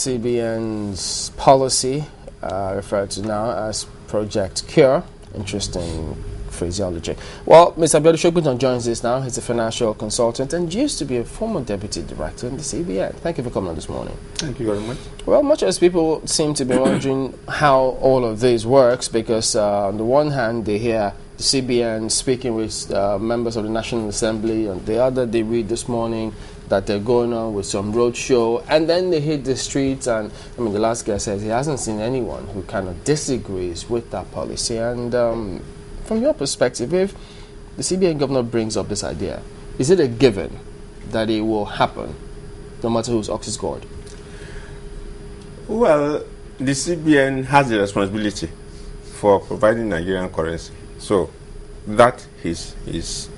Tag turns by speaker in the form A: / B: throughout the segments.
A: CBN's policy, referred to now as Project Cure. Interesting phraseology. Well, Mr. Abiodun Shogunton joins us now. He's a financial consultant and used to be a former deputy director in the CBN. Thank you for coming on this morning.
B: Thank you very much.
A: Well, much as people seem to be wondering how all of this works, because on the one hand, they hear the CBN speaking with members of the National Assembly, and the other they read this morning that they're going on with some roadshow, and then they hit the streets, and I mean, the last guy says he hasn't seen anyone who kind of disagrees with that policy. And from your perspective, if the CBN governor brings up this idea, is it a given that it will happen, no matter whose ox is gored?
B: Well, the CBN has the responsibility for providing Nigerian currency. So that is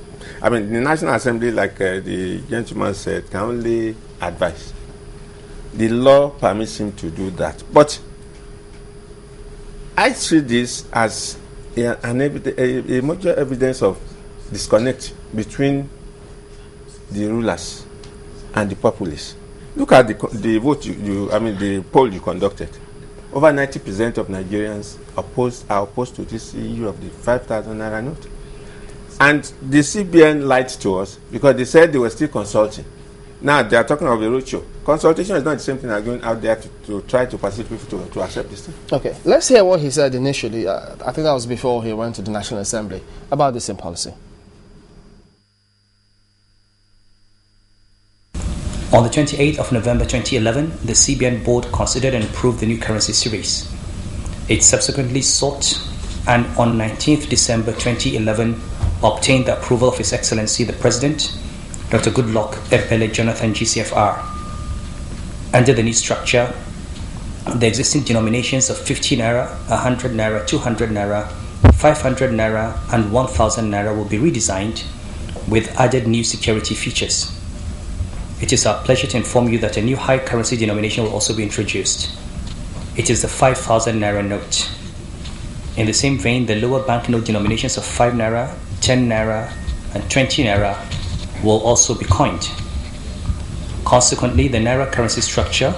B: I mean, the National Assembly, like the gentleman said, can only advise. The law permits him to do that. But I see this as a major evidence of disconnect between the rulers and the populace. Look at the vote the poll you conducted. Over 90% of Nigerians are opposed to this issue of the 5,000 naira note. And the CBN lied to us because they said they were still consulting. Now they are talking of a roadshow. Consultation is not the same thing as going out there to try to persuade people to accept this thing.
A: Okay, let's hear what he said initially. I think that was before he went to the National Assembly about this same policy.
C: On the 28th of November 2011, the CBN board considered and approved the new currency series. It subsequently sought and on 19th December 2011 obtained the approval of His Excellency the President, Dr. Goodluck Ebele Jonathan GCFR. Under the new structure, the existing denominations of 50 naira, 100 naira, 200 naira, 500 naira, and 1,000 naira will be redesigned with added new security features. It is our pleasure to inform you that a new high currency denomination will also be introduced. It is the 5,000 naira note. In the same vein, the lower banknote denominations of 5 naira, 10 naira, and 20 naira will also be coined. Consequently, the naira currency structure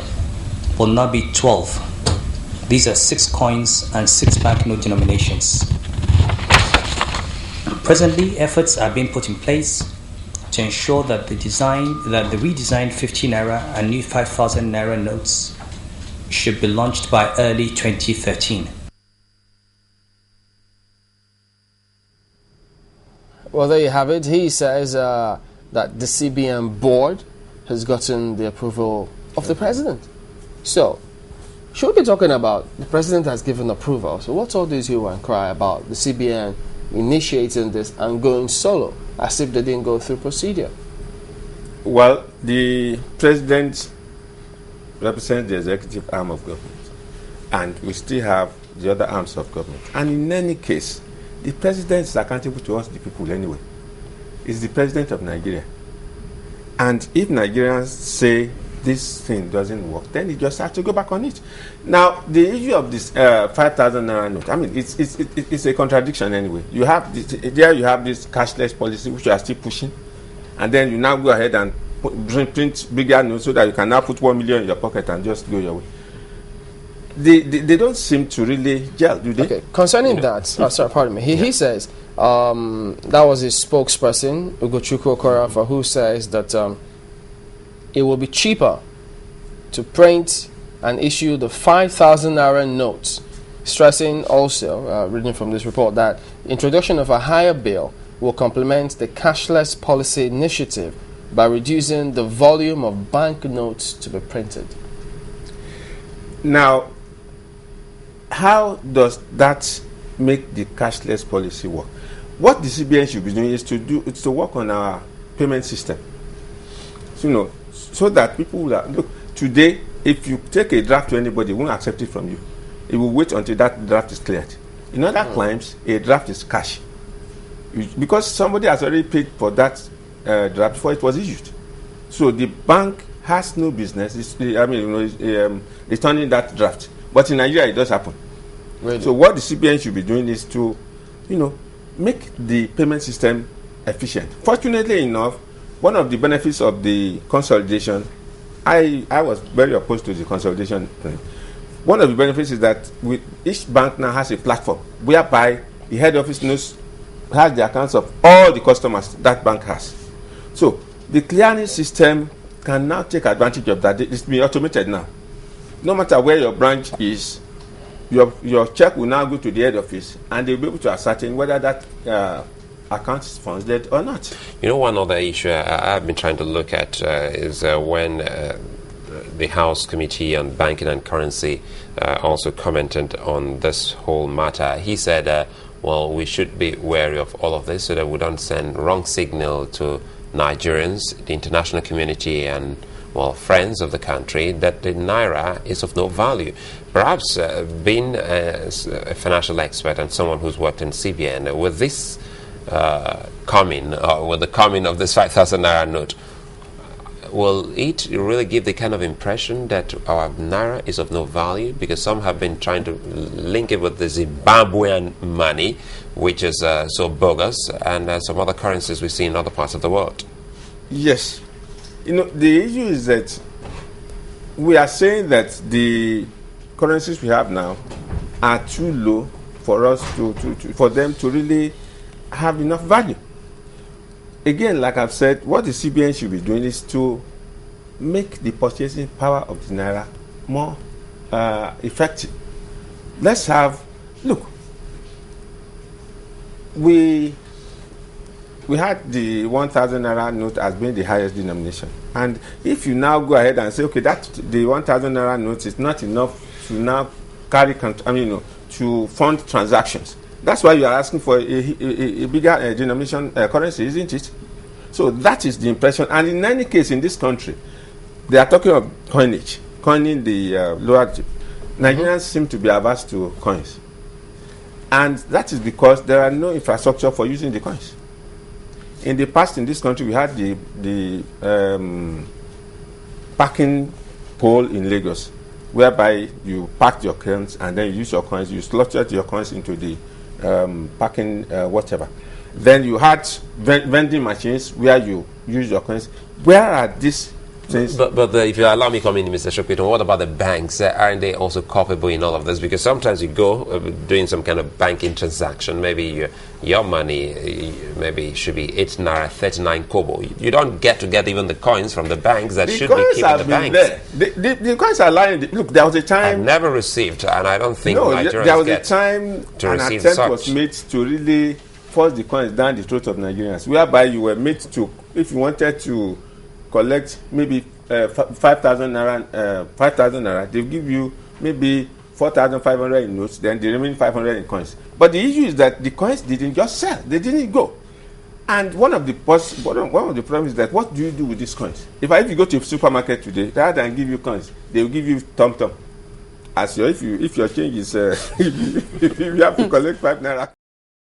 C: will now be 12. These are 6 coins and 6 banknote denominations. Presently, efforts are being put in place to ensure that the redesigned 50 naira and new 5,000 naira notes should be launched by early 2013.
A: Well, there you have it. He says that the CBN board has gotten the approval of the president. So, should we be talking about the president has given approval? So what's all this hue and cry about the CBN initiating this and going solo as if they didn't go through procedure?
B: Well, the president represents the executive arm of government, and we still have the other arms of government. And in any case, the president is accountable to us, the people, anyway. He's the president of Nigeria. And if Nigerians say this thing doesn't work, then he just has to go back on it. Now, the issue of this 5,000 naira note, I mean, it's a contradiction anyway. You have you have this cashless policy, which you are still pushing, and then you now go ahead and print bigger notes so that you can now put 1 million in your pocket and just go your way. They don't seem to really gel, do they?
A: Okay, concerning that, sorry, pardon me. He says, that was his spokesperson, Ugochukwu Okorafa, who says that it will be cheaper to print and issue the 5,000 naira notes, stressing also, reading from this report, that introduction of a higher bill will complement the cashless policy initiative by reducing the volume of banknotes to be printed.
B: Now, how does that make the cashless policy work? What the CBN should be doing is to work on our payment system. So, so that people will look. Today, if you take a draft to anybody, it won't accept it from you. It will wait until that draft is cleared. In other climes, a draft is cash, because somebody has already paid for that draft before it was issued. So the bank has no business. Returning that draft. But in Nigeria, it does happen.
A: Really?
B: So what the CBN should be doing is to, make the payment system efficient. Fortunately enough, one of the benefits of the consolidation I was very opposed to the consolidation thing. One of the benefits is that each bank now has a platform whereby the head office has the accounts of all the customers that bank has. So the clearing system can now take advantage of that. It's been automated now. No matter where your branch is, your check will now go to the head office, and they'll be able to ascertain whether that account is funded or not.
D: You know, one other issue I've been trying to look at is when the House Committee on Banking and Currency also commented on this whole matter. He said, well, we should be wary of all of this so that we don't send wrong signal to Nigerians, the international community, and well, friends of the country, that the naira is of no value. Perhaps being a financial expert and someone who's worked in CBN, with this with the coming of this 5,000 naira note, will it really give the kind of impression that our naira is of no value? Because some have been trying to link it with the Zimbabwean money, which is so bogus, and some other currencies we see in other parts of the world.
B: Yes. You know, the issue is that we are saying that the currencies we have now are too low for us for them to really have enough value. Again, like I've said, what the CBN should be doing is to make the purchasing power of the naira more effective. Let's have, look, we had the 1,000 naira note as being the highest denomination, and if you now go ahead and say, okay, that the 1,000 naira note is not enough to now carry, to fund transactions. That's why you are asking for a bigger denomination currency, isn't it? So that is the impression. And in any case, in this country, they are talking of coining the lower. Nigerians seem to be averse to coins, and that is because there are no infrastructure for using the coins. In the past, in this country, we had the parking pole in Lagos, whereby you parked your coins and then you use your coins, you slotted your coins into the parking whatever. Then you had vending machines where you use your coins. Where are these things?
D: But if you allow me come in, Mr. Shokito, what about the banks? Aren't they also culpable in all of this? Because sometimes you go doing some kind of banking transaction, maybe your money maybe should be 8 naira 39 kobo. You don't get even the coins from the banks that should be keeping the banks.
B: The coins are lying. Look, there was a time...
D: I've never received, and I don't think Nigerians
B: there was a time
D: an
B: attempt was made to really force the coins down the throat of Nigerians, whereby you were made to, if you wanted to collect maybe 5,000 naira, they'll give you maybe 4,500 in notes, then the remaining 500 in coins. But the issue is that the coins didn't just sell; they didn't go. And one of the problems is that what do you do with these coins? If you go to a supermarket today, rather than give you coins, they will give you tom-tom. If your change is if you have to collect 5 naira.